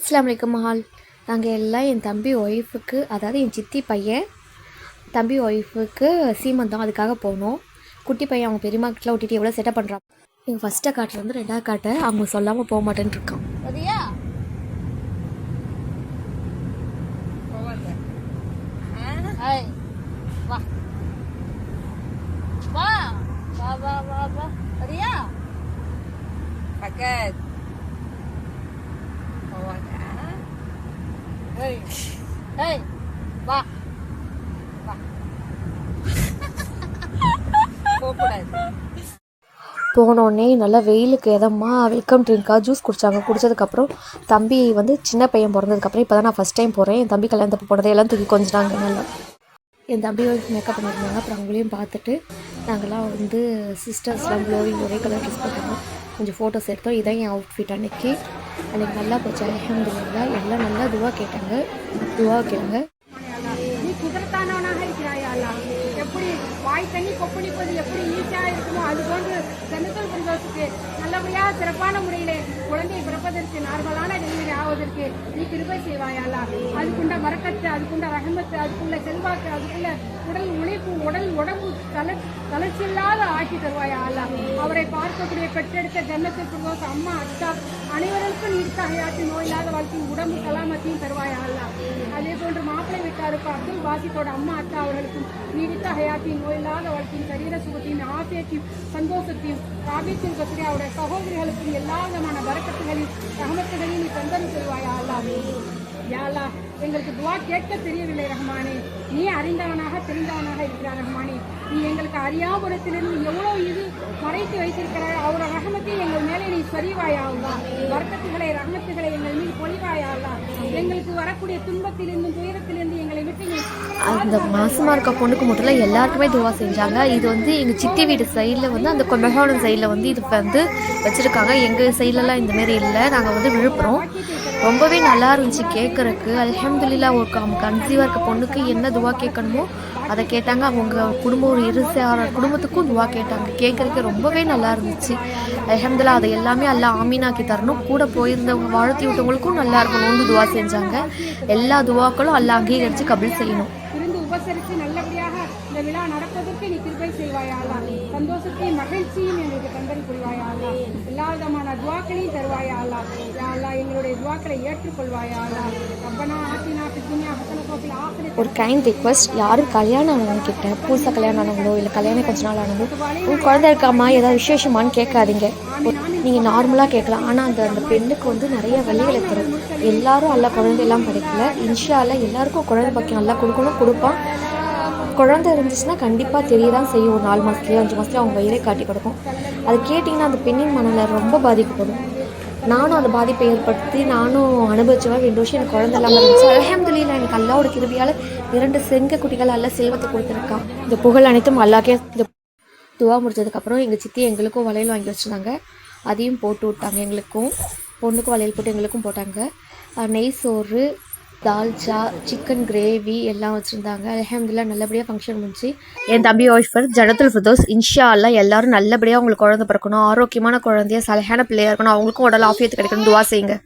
அஸ்ஸலாமு அலைக்கும் மஹால். நாங்கள் எல்லாம் என் தம்பி ஒய்ஃபுக்கு, அதாவது என் சித்தி பையன் தம்பி ஒய்ஃபுக்கு சீமந்தம், அதுக்காக போனோம். குட்டி பையன் அவங்க பெரியம்மா கிட்ட விட்டுட்டு எவ்வளோ செட்டப் பண்ணுறான். எங்கள் ஃபஸ்ட்டை காட்டில் வந்து ரெண்டாவது காட்டை அவங்க சொல்லாமல் போக மாட்டேன்னு இருக்கான். போனோடனே நல்லா வெயிலுக்கு எதமாக வெல்கம் ட்ரிங்காக ஜூஸ் குடித்தாங்க. குடித்ததுக்கப்புறம் தம்பி வந்து சின்ன பையன் பிறந்ததுக்கப்புறம் இப்போ தான் நான் ஃபஸ்ட் டைம் போகிறேன். என் தம்பி கல்யாணத்துக்கு போனதை எல்லாம் தூக்கி கொஞ்சிட்டாங்க. நல்லா என் தம்பி வந்து மேக்கப் பண்ணியிருந்தாங்க. அப்புறம் அவங்களையும் பார்த்துட்டு நாங்கள்லாம் வந்து சிஸ்டர்ஸ்லாம் க்ளோவிங் ஒரே கலர் ட்ரெஸ் போட்டாங்க. கொஞ்சம் ஃபோட்டோஸ் எடுத்தோம். இதான் என் அவுட்ஃபிட் அன்றைக்கி நல்லா போச்சு. அல்ஹம்துலில்லாஹ். எல்லாம் நல்லா துவா கேட்டாங்க. துவா கேளுங்க. நீ குதிரத்தானவனாக இருக்கிறாயா அல்லா. எப்படி வாய் தண்ணி கொப்பளிப்பது எப்படி ஈஸியாக இருக்குமோ அது போன்று ஜன்னத்துல் ஃபிர்தௌஸுக்கு நல்லபடியாக சிறப்பான முறையில் குழந்தை பிறப்பதற்கு நார்மலான டெலிவரி ஆவதற்கு நீ கிருபை செய்வாயா அல்லா. அதுக்குண்ட மரக்கத்து, அதுக்குண்ட ரஹமத்து, அதுக்குள்ள செல்வாக்கு, அதுக்குள்ள உடல் உழைப்பு, உடம்பு தளர்ச்சியில்லாத ஆக்கி தருவாயா அல்லா. அவரை பார்க்கக்கூடிய பெற்றெடுத்த ஜன்னத்துல் ஃபிர்தௌஸ் அம்மா அத்தா அனைவருக்கும் நீர்த்த ஹயாத்தி, நோயில்லாத வாழ்க்கையும் உடம்பு கலாமத்தையும் தருவாயா அல்லா. அதே போன்று மாப்பிள்ளை வீட்டாருக்கும் அப்துல் பாசித்தோட அம்மா அத்தா அவர்களுக்கும் நீடித்த ஹயாத்தையும், நோயில்லாத வாழ்க்கையும், சரீர சுகத்தையும், ஆசியத்தையும், சந்தோஷத்தையும், காபியத்தையும் கத்திரி அவருடைய சகோதரிகளுக்கும் எல்லா விதமான வரக்கத்துகளையும் ரஹமத்துகளையும் நீ தந்தரும் செல்வாயா அல்லா. யாழ்லா, எங்களுக்கு துவா கேட்க தெரியவில்லை ரஹ்மானே. நீ அறிந்தவனாக தெரிந்தவனாக இருக்கிறார் ரஹ்மானே. நீ எங்களுக்கு அறியாபுரத்திலிருந்து எவ்வளோ இது மறைத்து வைத்திருக்கிறாய். அவரோட ரஹமத்தை எங்கள் மேலே நீ சொரிவாயா அல்லா. வரக்கத்துகளை ரஹமத்துகளை எங்கள் மீது பொழிவாயா அல்லா. எங்களுக்கு வரக்கூடிய துன்பத்திலிருந்து துயரத்திலிருந்து எங்களை விட்டு அந்த மாசமாக இருக்க பொண்ணுக்கு மட்டும் இல்லை, எல்லாருக்குமே துவா செஞ்சாங்க. இது வந்து எங்கள் சித்தி வீடு சைடில் வந்து அந்த கொம்பகோணம் சைடில் வந்து இது வந்து வச்சுருக்காங்க. எங்கள் சைட்லலாம் இந்தமாரி இல்லை. நாங்கள் வந்து விழுப்புரம். ரொம்பவே நல்லா இருந்துச்சு கேட்குறக்கு. அல்ஹம்துலில்லாஹ். ஒரு கன்சீவாக இருக்க பொண்ணுக்கு என்ன துவா கேட்கணுமோ அதை கேட்டாங்க. அவங்க குடும்பம் ஒரு 26 குடும்பத்துக்கும் துவா கேட்டாங்க. கேட்குறதுக்கு ரொம்பவே நல்லா இருந்துச்சு. அல்ஹம்துலில்லாஹ். அதை எல்லாமே அல்லாஹ் ஆமீனாக்கி தரணும். கூட போயிருந்தவங்க வாழ்த்தி விட்டவங்களுக்கும் நல்லா இருக்கணும்னு துவா செஞ்சாங்க. எல்லா துவாக்களும் அல்லாஹ் அங்கீகரித்து கபில் செய்யணும். உபசரித்து நல்லபடியாக இந்த விழா நடப்பதற்கு நீ கிருபை செய்வாயாளா. சந்தோஷத்தையும் மகிழ்ச்சியும் எங்களுக்கு தந்தரி புரிவாயாளா. எல்லா விதமான துவாக்களையும் தருவாயாளா. யாழ்லா, எங்களுடைய துவாக்களை ஏற்றுக்கொள்வாயாளா. ரப்பனா ஆத்தினா ஃபித்துன்யா ஹஸனத்துவ ஆஃபிரத்தி. ஒரு கைண்ட் ரிக்வெஸ்ட், யாரும் கல்யாணம் ஆனவங்க கிட்ட, புதுசாக கல்யாணம் ஆனவங்களோ இல்லை கல்யாணம் கொஞ்ச நாள் ஆனதோ, உங்கள் குழந்தை இருக்காமா ஏதாவது விசேஷமானு கேட்காதீங்க. நீங்கள் நார்மலாக கேட்கலாம். ஆனால் அந்த பெண்ணுக்கு வந்து நிறைய வழிகளை தரும். எல்லாரும் அல்ல குழந்தையெல்லாம் படைக்கல. இன்ஷா அல்லாஹ் எல்லாருக்கும் குழந்தை பாக்கியம் நல்லா கொடுக்கணும், கொடுப்பான். குழந்தை இருந்துச்சுன்னா கண்டிப்பாக தெரியதான் செய்யும். ஒரு 4 மாதத்துலேயோ 5 மாதத்துலேயோ அவங்க வயிறே காட்டி கொடுக்கும். அது கேட்டிங்கன்னா அந்த பெண்ணின் மனநிலை ரொம்ப பாதிக்கப்படும். நானும் அந்த பாதிப்பை ஏற்படுத்தி நானும் அனுபவிச்சவன். 2 வருஷம் எனக்கு குழந்தை இல்லாமல் இருந்துச்சு. அல்ஹம்துலில்லாஹ். எனக்கு அல்லாவோட கிருபையால் 2 செங்க குட்டிகள் அல்ல செல்வத்தை கொடுத்துருக்கான். இந்த புகழ் அனைத்தும் அல்லாஹ்க்கே. இந்த துவா முடிச்சதுக்கப்புறம் எங்கள் சித்தி எங்களுக்கும் வளையல் வாங்கி வச்சுருந்தாங்க. அதையும் போட்டு விட்டாங்க. எங்களுக்கும் பொண்ணுக்கும் வளையல் போட்டு எங்களுக்கும் போட்டாங்க. நெய் சோறு, தால்ச்சா, சிக்கன் கிரேவி எல்லாம் வச்சுருந்தாங்க. அல்ஹம்துலில்லாஹ். நல்லபடியாக ஃபங்க்ஷன் முடிச்சு என் தம்பி ஒய்ஃப் ஜன்னத்துல் ஃபிர்தௌஸ். இன்ஷா அல்லாஹ் எல்லாரும் நல்லபடியாக அவங்களுக்கு குழந்தை பிறக்கணும், ஆரோக்கியமான குழந்தைய, சலஹான பிள்ளையாக இருக்கணும், அவங்களுக்கும் உடல் ஆஃபியத்து கிடைக்கணும் துவா செய்யுங்க.